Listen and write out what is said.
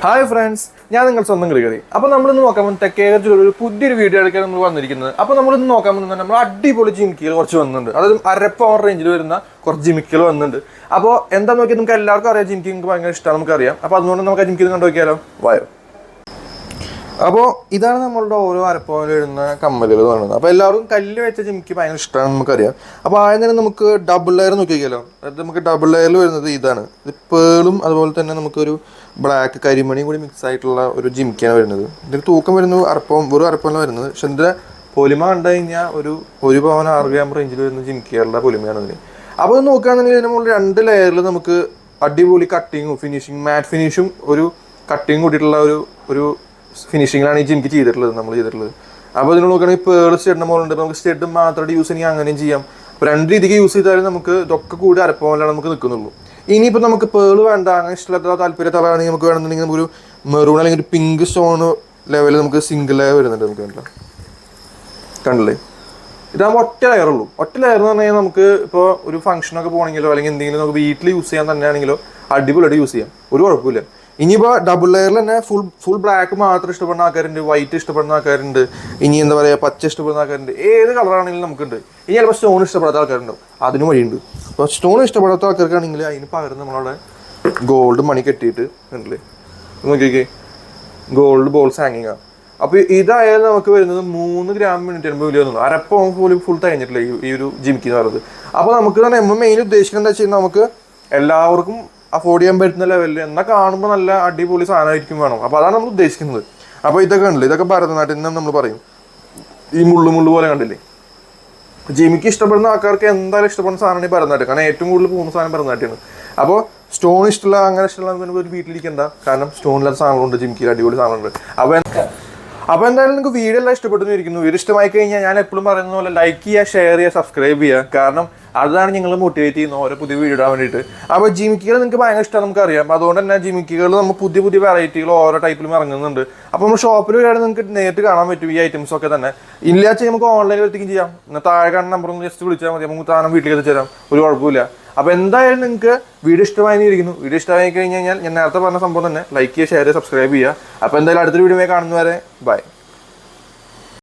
Hi friends, ഞാൻ നിങ്ങൾ സ്വന്തം ഗ്രിഗറി. അപ്പോൾ നമ്മളിന്ന് നോക്കാൻ പോകുന്ന കേരളത്തിലൊരു പുതിയൊരു വീഡിയോ എടുക്കാൻ നമ്മൾ വന്നിരിക്കുന്നത്. അപ്പോൾ നമ്മളിന്ന് നോക്കാൻ പോകുന്നത് നമ്മൾ അടിപൊളി ജിമിക്കുകൾ കുറച്ച് വന്നിട്ടുണ്ട്. അതായത് അരപ്പവർ റേഞ്ചിൽ വരുന്ന കുറച്ച് ജിമിക്കുകൾ വന്നിട്ടുണ്ട്. അപ്പോൾ എന്താ നോക്കിയാൽ നമുക്ക് എല്ലാവർക്കും അറിയാം, ജിമിക്ക് നിങ്ങൾക്ക് ഭയങ്കര ഇഷ്ടമാണ്, നമുക്കറിയാം. അപ്പോൾ അതുകൊണ്ട് നമുക്ക് ആ ജിമിക്ക് കണ്ടു നോക്കിയാലോ, വായോ. അപ്പോൾ ഇതാണ് നമ്മളുടെ ഓരോ അരപ്പവനിൽ വരുന്ന കമ്മലുകൾ എന്ന് പറയുന്നത്. അപ്പോൾ എല്ലാവർക്കും കല്ല് വെച്ച ജിമിക്ക് ഭയങ്കര ഇഷ്ടമാണ്, നമുക്കറിയാം. അപ്പോൾ ആദ്യം തന്നെ നമുക്ക് ഡബിൾ ലെയർ നോക്കിയാലോ. അതായത് നമുക്ക് ഡബിൾ ലെയറിൽ വരുന്നത് ഇതാണ്. ഇത് പേളും അതുപോലെ തന്നെ നമുക്കൊരു ബ്ലാക്ക് കരിമണിയും കൂടി മിക്സ് ആയിട്ടുള്ള ഒരു ജിമിക്കാണ് വരുന്നത്. ഇതിന് തൂക്കം വരുന്നത് വെറും അരപ്പവനിലാണ് വരുന്നത്. പക്ഷെ ഇതിൻ്റെ പൊലിമ കണ്ടു കഴിഞ്ഞാൽ ഒരു പവൻ 6 ഗ്രാം റേഞ്ചിൽ വരുന്ന ജിമിക്കുകളുടെ പൊലിമയാണ് ഇതിന്. അപ്പോൾ ഇത് നോക്കുകയാണെന്നുണ്ടെങ്കിൽ ഇതിന് മുകളിൽ 2 ലെയറിൽ നമുക്ക് അടിപൊളി കട്ടിങ്ങും ഫിനിഷിങ്, മാറ്റ് ഫിനിഷും ഒരു കട്ടിങ് കൂട്ടിയിട്ടുള്ള ഒരു ഫിനിഷിങ്ങിലാണ് ഈ ജിമിക്ക് നമ്മൾ ചെയ്തിട്ടുള്ളത്. അപ്പോൾ ഇതിന് നോക്കുകയാണെങ്കിൽ പേൾ സ്റ്റെഡിൻ്റെ മുകളുണ്ട്. നമുക്ക് സ്റ്റെഡ് മാത്രമായിട്ട് യൂസ് ചെയ്യണമെങ്കിൽ അങ്ങനെയും ചെയ്യാം. അപ്പോൾ 2 രീതിക്ക് യൂസ് ചെയ്താലും നമുക്ക് ഇതൊക്കെ കൂടി അരപ്പവനിലാണ് നമുക്ക് നിൽക്കുന്നുള്ളൂ. ഇനിയിപ്പോൾ നമുക്ക് പേൾ വേണ്ട, അങ്ങനെ ഇഷ്ടമില്ലാത്ത താല്പര്യത്താണെങ്കിൽ നമുക്ക് വേണമെന്നുണ്ടെങ്കിൽ നമുക്കൊരു മെറൂൺ അല്ലെങ്കിൽ ഒരു പിങ്ക് സ്റ്റോൺ ലെവലിൽ നമുക്ക് സിംഗിൾ ലെയർ വരുന്നുണ്ട്. നമുക്ക് കണ്ടില്ലേ, ഇതാകുമ്പോൾ ഒറ്റ ലെയറുള്ളൂ. ഒറ്റ ലെയർ എന്ന് പറഞ്ഞാൽ നമുക്ക് ഇപ്പോൾ ഒരു ഫംഗ്ഷനൊക്കെ പോകണമെങ്കിലോ അല്ലെങ്കിൽ എന്തെങ്കിലും നമുക്ക് വീട്ടിൽ യൂസ് ചെയ്യാൻ തന്നെയാണെങ്കിലോ അടിപൊളിയായിട്ട് യൂസ് ചെയ്യാം, ഒരു കുഴപ്പമില്ല. ഇനിയിപ്പോൾ ഡബിൾ ലെയറിൽ തന്നെ ഫുൾ ബ്ലാക്ക് മാത്രം ഇഷ്ടപ്പെടുന്ന ആൾക്കാരുണ്ട്, വൈറ്റ് ഇഷ്ടപ്പെടുന്ന ആൾക്കാരുണ്ട്, ഇനി എന്താ പറയുക പച്ച ഇഷ്ടപ്പെടുന്ന ആൾക്കാരുണ്ട്. ഏത് കളറാണെങ്കിലും നമുക്കുണ്ട്. ഇനി ചിലപ്പോൾ സ്റ്റോൺ ഇഷ്ടപ്പെടാത്ത ആൾക്കാരുണ്ടാവും, അതിന് വഴിയുണ്ട്. അപ്പോൾ സ്റ്റോൺ ഇഷ്ടപ്പെടാത്ത ആൾക്കാർക്കാണെങ്കിൽ അതിന് പകരം നമ്മളവിടെ ഗോൾഡ് മണി കെട്ടിയിട്ട് ഉണ്ടല്ലേ, നോക്കിക്കേ, ഗോൾഡ് ബോൾസ് ഹാങ്ങിങ് ആണ്. അപ്പോൾ ഇതായാലും നമുക്ക് വരുന്നത് 3 ഗ്രാം മിനിറ്റ് വരുമ്പോൾ വലിയ വന്നുള്ളൂ. അരപ്പവൻ പോലും ഫുൾ കഴിഞ്ഞിട്ടില്ല ഈ ഒരു ജിമിക്ക് എന്ന് പറയുന്നത്. അപ്പോൾ നമുക്ക് തന്നെ നമ്മൾ മെയിൻ ഉദ്ദേശിക്കുന്നത് എന്താ വെച്ചാൽ നമുക്ക് എല്ലാവർക്കും അഫോർഡ് ചെയ്യാൻ പറ്റുന്ന ലെവലിൽ എന്നാൽ കാണുമ്പോൾ നല്ല അടിപൊളി സാധനമായിരിക്കും വേണം. അപ്പോൾ അതാണ് നമ്മൾ ഉദ്ദേശിക്കുന്നത്. അപ്പോൾ ഇതൊക്കെ ഉണ്ടല്ലോ, ഇതൊക്കെ ഭരതനാട്യം എന്ന് നമ്മൾ പറയും. ഈ മുള്ളു പോലെ കണ്ടില്ലേ, ജിമിക്ക് ഇഷ്ടപ്പെടുന്ന ആൾക്കാർക്ക് എന്തായാലും ഇഷ്ടപ്പെടുന്ന സാധനമാണ് ഈ ഭരതനാട്യം. കാരണം ഏറ്റവും കൂടുതൽ പോകുന്ന സാധനം ഭരതനാട്യമാണ്. അപ്പോൾ സ്റ്റോൺ ഇഷ്ടമുള്ള അങ്ങനെ ഇഷ്ടമുള്ള നമുക്ക് ഒരു വീട്ടിലിരിക്കണ്ട, കാരണം സ്റ്റോണില്ലാത്ത സാധനങ്ങളുണ്ട്, ജിമിക്കിൽ അടിപൊളി സാധനമുണ്ട്. അപ്പോൾ എന്തായാലും നിങ്ങൾക്ക് വീഡിയോ എല്ലാം ഇഷ്ടപ്പെട്ടു ഇരിക്കുന്നു. വീഡിയോ ഇഷ്ടമായി കഴിഞ്ഞാൽ ഞാൻ എപ്പോഴും പറയുന്ന പോലെ ലൈക്ക് ചെയ്യുക, ഷെയർ ചെയ്യുക, സബ്സ്ക്രൈബ് ചെയ്യുക. കാരണം അതാണ് നിങ്ങൾ മോട്ടിവേറ്റ് ചെയ്യുന്ന ഓരോ പുതിയ വീഡിയോ ഇടാൻ വേണ്ടിയിട്ട്. അപ്പോൾ ജിമിക്കുകൾ നിങ്ങൾക്ക് ഭയങ്കര ഇഷ്ടമാണ്, നമുക്കറിയാം. അതുകൊണ്ട് തന്നെ ജിമിക്കുകൾ നമ്മൾ പുതിയ വെറൈറ്റികൾ ഓരോ ടൈപ്പിലും ഇറങ്ങുന്നുണ്ട്. അപ്പോൾ നമ്മൾ ഷോപ്പിൽ വരികയാണെങ്കിൽ നിങ്ങൾക്ക് നേരിട്ട് കാണാൻ പറ്റും ഈ ഐറ്റംസൊക്കെ തന്നെ. ഇല്ലാച്ച നമുക്ക് ഓൺലൈനിൽ എത്തിക്കും ചെയ്യാം. താഴെ കാണുന്ന നമ്പർ ഒന്ന് ജസ്റ്റ് വിളിച്ചാൽ മതി, നമുക്ക് താനം വീട്ടിലേക്ക് എത്തിച്ചേരാം, ഒരു കുഴപ്പമില്ല. അപ്പോൾ എന്തായാലും നിങ്ങൾക്ക് വീഡിയോ ഇഷ്ടമായിരിക്കുന്നു. വീഡിയോ ഇഷ്ടമായി കഴിഞ്ഞാൽ ഞാൻ നേരത്തെ പറഞ്ഞ സംഭവം തന്നെ ലൈക്ക് ചെയ്യുക, ഷെയർ ചെയ്യുക, സബ്സ്ക്രൈബ് ചെയ്യുക. അപ്പോൾ എന്തായാലും അടുത്തൊരു വീഡിയോ കാണുന്നവരെ ബൈ.